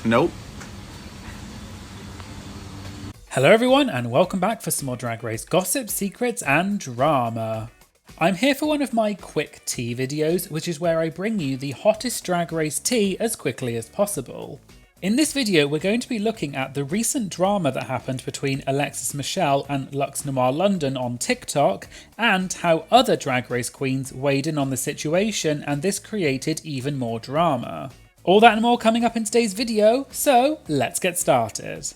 Nope. Hello everyone and welcome back for some more Drag Race gossip, secrets and drama. I'm here for one of my quick tea videos, which is where I bring you the hottest Drag Race tea as quickly as possible. In this video we're going to be looking at the recent drama that happened between Alexis Michelle and Luxx Noir London on TikTok, and how other Drag Race queens weighed in on the situation and this created even more drama. All that and more coming up in today's video, so let's get started.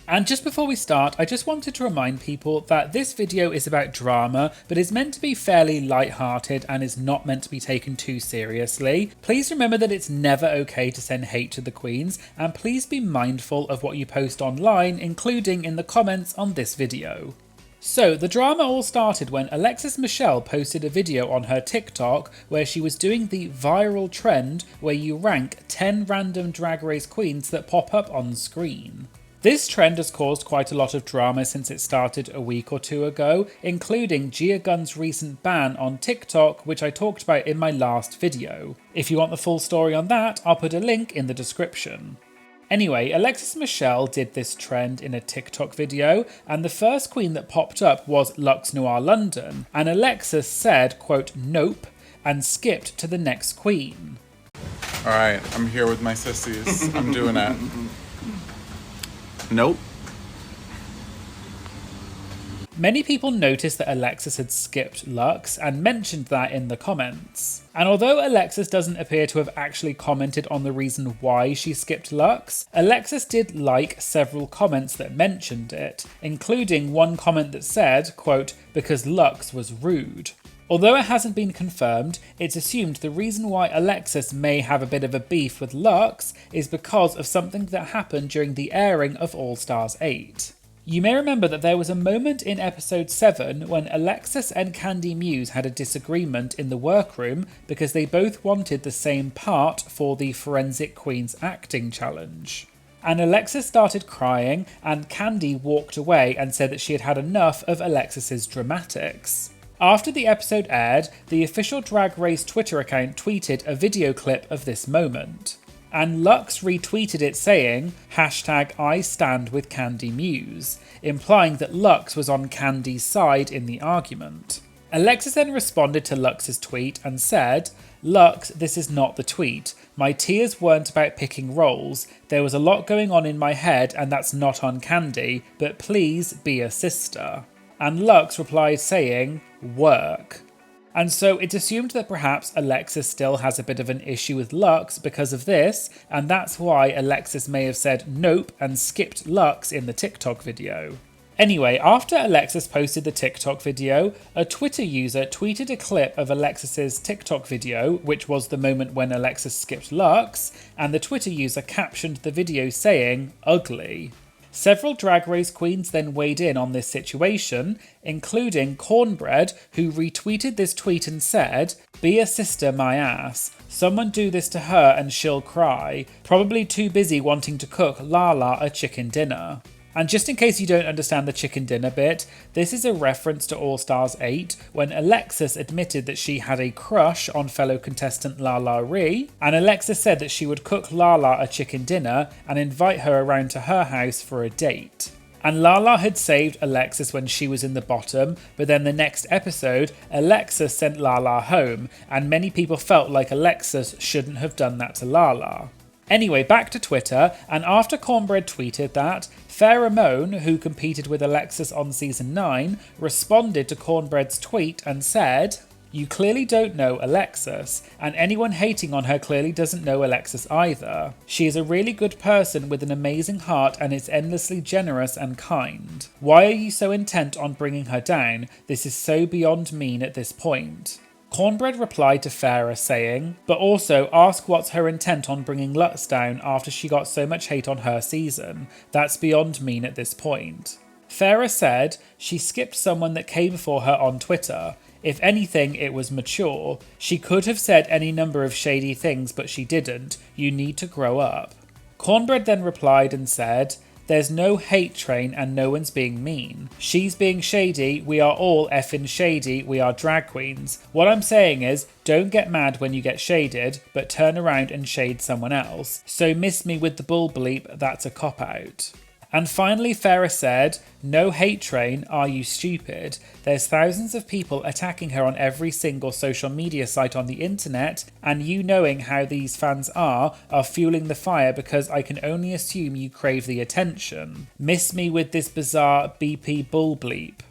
And just before we start, I just wanted to remind people that this video is about drama, but is meant to be fairly light-hearted and is not meant to be taken too seriously. Please remember that it's never okay to send hate to the queens, and please be mindful of what you post online, including in the comments on this video. So, the drama all started when Alexis Michelle posted a video on her TikTok where she was doing the viral trend where you rank 10 random Drag Race queens that pop up on screen. This trend has caused quite a lot of drama since it started a week or two ago, including Gia Gunn's recent ban on TikTok, which I talked about in my last video. If you want the full story on that, I'll put a link in the description. Anyway, Alexis Michelle did this trend in a TikTok video, and the first queen that popped up was Luxx Noir London, and Alexis said, quote, "nope," and skipped to the next queen. Alright, I'm here with my sissies. I'm doing it. Nope. Many people noticed that Alexis had skipped Luxx and mentioned that in the comments. And although Alexis doesn't appear to have actually commented on the reason why she skipped Luxx, Alexis did like several comments that mentioned it, including one comment that said, quote, "because Luxx was rude." Although it hasn't been confirmed, it's assumed the reason why Alexis may have a bit of a beef with Luxx is because of something that happened during the airing of All Stars 8. You may remember that there was a moment in episode 7 when Alexis and Candy Muse had a disagreement in the workroom because they both wanted the same part for the Forensic Queens acting challenge. And Alexis started crying and Candy walked away and said that she had had enough of Alexis's dramatics. After the episode aired, the official Drag Race Twitter account tweeted a video clip of this moment. And Luxx retweeted it saying, #I stand with Candy Muse, implying that Luxx was on Candy's side in the argument. Alexis then responded to Luxx's tweet and said, "Luxx, this is not the tweet. My tears weren't about picking roles. There was a lot going on in my head and that's not on Candy, but please be a sister." And Luxx replied saying, "work." And so it's assumed that perhaps Alexis still has a bit of an issue with Luxx because of this, and that's why Alexis may have said nope and skipped Luxx in the TikTok video. Anyway, after Alexis posted the TikTok video, a Twitter user tweeted a clip of Alexis's TikTok video, which was the moment when Alexis skipped Luxx, and the Twitter user captioned the video saying, "ugly." Several Drag Race queens then weighed in on this situation, including Kornbread, who retweeted this tweet and said, "be a sister my ass. Someone do this to her and she'll cry. Probably too busy wanting to cook Lala a chicken dinner." And just in case you don't understand the chicken dinner bit, this is a reference to All Stars 8 when Alexis admitted that she had a crush on fellow contestant Lala Ri, and Alexis said that she would cook Lala a chicken dinner and invite her around to her house for a date. And Lala had saved Alexis when she was in the bottom, but then the next episode, Alexis sent Lala home, and many people felt like Alexis shouldn't have done that to Lala. Anyway, back to Twitter, and after Kornbread tweeted that, Farrah Moan, who competed with Alexis on season 9, responded to Kornbread's tweet and said, "you clearly don't know Alexis, and anyone hating on her clearly doesn't know Alexis either. She is a really good person with an amazing heart and is endlessly generous and kind. Why are you so intent on bringing her down? This is so beyond mean at this point." Kornbread replied to Farrah saying, "but also ask what's her intent on bringing Luxx down after she got so much hate on her season. That's beyond mean at this point." Farrah said, "she skipped someone that came for her on Twitter. If anything, it was mature. She could have said any number of shady things, but she didn't. You need to grow up." Kornbread then replied and said, there's no hate train and no one's being mean. She's being shady, we are all effing shady, we are drag queens. What I'm saying is, don't get mad when you get shaded, but turn around and shade someone else. So miss me with the bull bleep, that's a cop-out. And finally, Farrah said, no hate train, are you stupid? There's thousands of people attacking her on every single social media site on the internet, and you knowing how these fans are fueling the fire because I can only assume you crave the attention. Miss me with this bizarre BP bull bleep.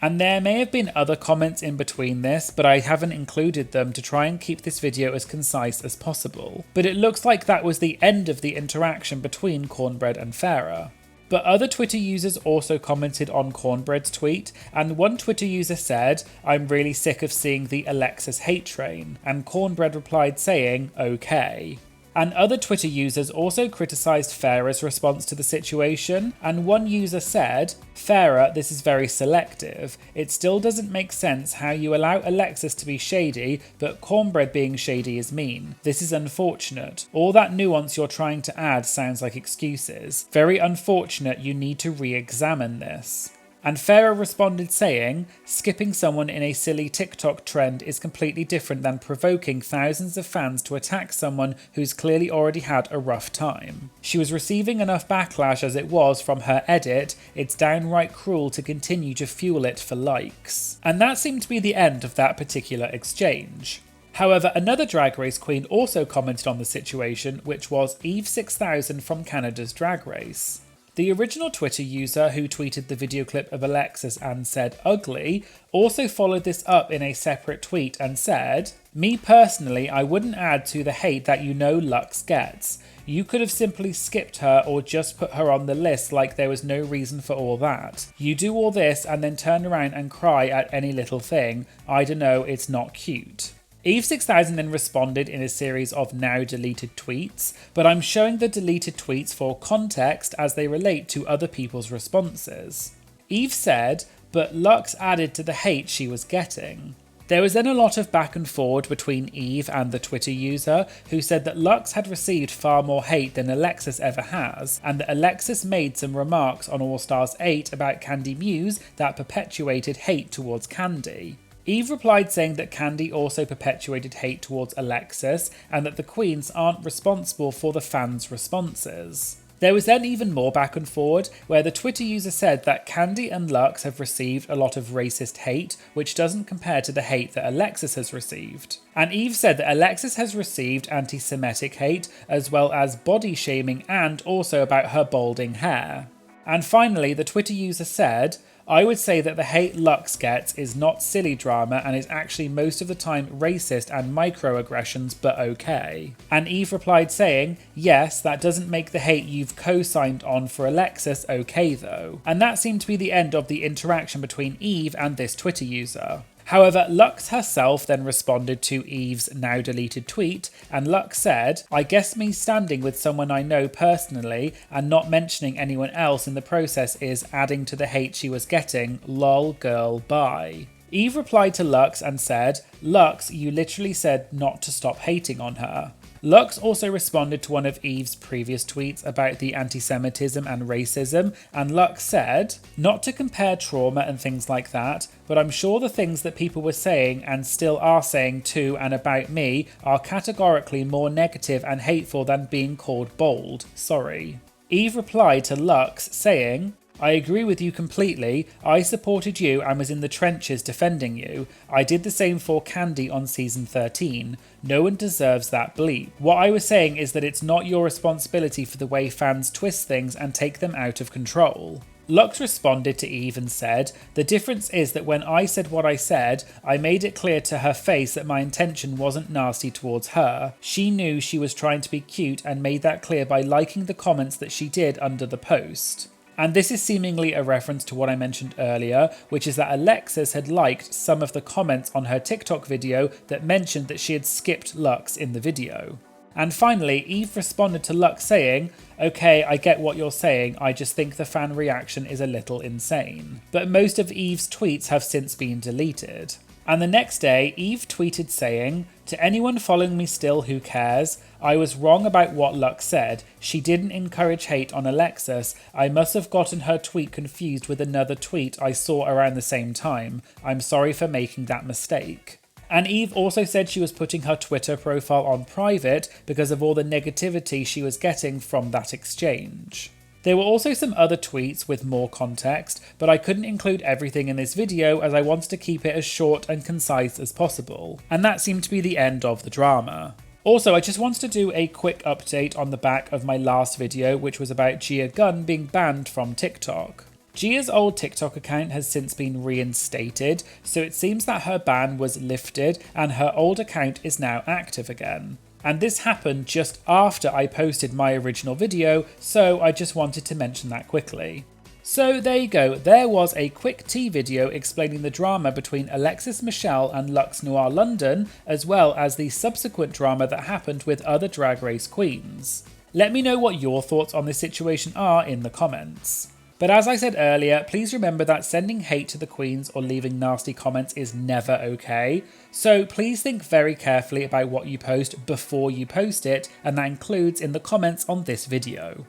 And there may have been other comments in between this, but I haven't included them to try and keep this video as concise as possible. But it looks like that was the end of the interaction between Kornbread and Farrah. But other Twitter users also commented on Kornbread's tweet, and one Twitter user said, I'm really sick of seeing the Alexis hate train, and Kornbread replied saying, okay. And other Twitter users also criticised Farrah's response to the situation, and one user said, Farrah, this is very selective. It still doesn't make sense how you allow Alexis to be shady, but Kornbread being shady is mean. This is unfortunate. All that nuance you're trying to add sounds like excuses. Very unfortunate, you need to re-examine this. And Farrah responded saying, skipping someone in a silly TikTok trend is completely different than provoking thousands of fans to attack someone who's clearly already had a rough time. She was receiving enough backlash as it was from her edit, it's downright cruel to continue to fuel it for likes. And that seemed to be the end of that particular exchange. However, another Drag Race queen also commented on the situation, which was Eve6000 from Canada's Drag Race. The original Twitter user who tweeted the video clip of Alexis and said ugly also followed this up in a separate tweet and said, me personally, I wouldn't add to the hate that you know Luxx gets. You could have simply skipped her or just put her on the list like there was no reason for all that. You do all this and then turn around and cry at any little thing. I don't know, it's not cute. Eve6000 then responded in a series of now deleted tweets, but I'm showing the deleted tweets for context as they relate to other people's responses. Eve said, but Luxx added to the hate she was getting. There was then a lot of back and forward between Eve and the Twitter user, who said that Luxx had received far more hate than Alexis ever has, and that Alexis made some remarks on All Stars 8 about Candy Muse that perpetuated hate towards Candy. Eve replied saying that Candy also perpetuated hate towards Alexis and that the queens aren't responsible for the fans' responses. There was then even more back and forward, where the Twitter user said that Candy and Luxx have received a lot of racist hate, which doesn't compare to the hate that Alexis has received. And Eve said that Alexis has received anti-Semitic hate, as well as body shaming and also about her balding hair. And finally, the Twitter user said, I would say that the hate Luxx gets is not silly drama and is actually most of the time racist and microaggressions, but okay. And Eve replied saying, yes, that doesn't make the hate you've co-signed on for Alexis okay though. And that seemed to be the end of the interaction between Eve and this Twitter user. However, Luxx herself then responded to Eve's now deleted tweet, and Luxx said, I guess me standing with someone I know personally and not mentioning anyone else in the process is adding to the hate she was getting, lol girl bye. Eve replied to Luxx and said, Luxx, you literally said not to stop hating on her. Luxx also responded to one of Eve's previous tweets about the anti-Semitism and racism, and Luxx said, not to compare trauma and things like that, but I'm sure the things that people were saying and still are saying to and about me are categorically more negative and hateful than being called bold. Sorry. Eve replied to Luxx saying, I agree with you completely. I supported you and was in the trenches defending you. I did the same for Candy on season 13. No one deserves that bleep. What I was saying is that it's not your responsibility for the way fans twist things and take them out of control. Luxx responded to Eve and said, the difference is that when I said what I said, I made it clear to her face that my intention wasn't nasty towards her. She knew she was trying to be cute and made that clear by liking the comments that she did under the post. And this is seemingly a reference to what I mentioned earlier, which is that Alexis had liked some of the comments on her TikTok video that mentioned that she had skipped Luxx in the video. And finally, Eve responded to Luxx saying, okay, I get what you're saying, I just think the fan reaction is a little insane. But most of Eve's tweets have since been deleted. And the next day, Eve tweeted saying, to anyone following me still who cares, I was wrong about what Luxx said. She didn't encourage hate on Alexis. I must have gotten her tweet confused with another tweet I saw around the same time. I'm sorry for making that mistake. And Eve also said she was putting her Twitter profile on private because of all the negativity she was getting from that exchange. There were also some other tweets with more context, but I couldn't include everything in this video as I wanted to keep it as short and concise as possible. And that seemed to be the end of the drama. Also, I just wanted to do a quick update on the back of my last video, which was about Gia Gunn being banned from TikTok. Gia's old TikTok account has since been reinstated, so it seems that her ban was lifted and her old account is now active again. And this happened just after I posted my original video, so I just wanted to mention that quickly. So there you go, there was a quick tea video explaining the drama between Alexis Michelle and Luxx Noir London, as well as the subsequent drama that happened with other Drag Race queens. Let me know what your thoughts on this situation are in the comments. But as I said earlier, please remember that sending hate to the queens or leaving nasty comments is never okay. So please think very carefully about what you post before you post it, and that includes in the comments on this video.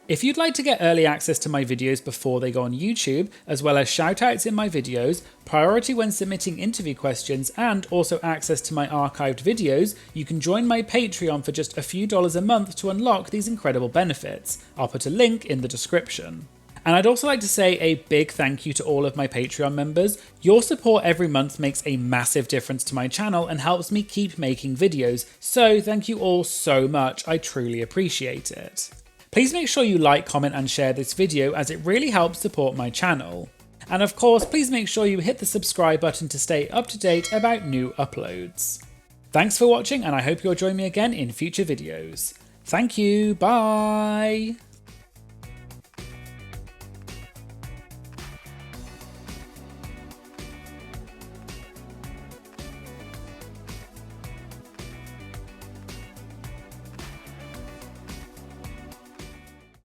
If you'd like to get early access to my videos before they go on YouTube, as well as shoutouts in my videos, priority when submitting interview questions, and also access to my archived videos, you can join my Patreon for just a few dollars a month to unlock these incredible benefits. I'll put a link in the description. And I'd also like to say a big thank you to all of my Patreon members. Your support every month makes a massive difference to my channel and helps me keep making videos, so thank you all so much, I truly appreciate it. Please make sure you like, comment and share this video as it really helps support my channel. And of course, please make sure you hit the subscribe button to stay up to date about new uploads. Thanks for watching and I hope you'll join me again in future videos. Thank you, bye!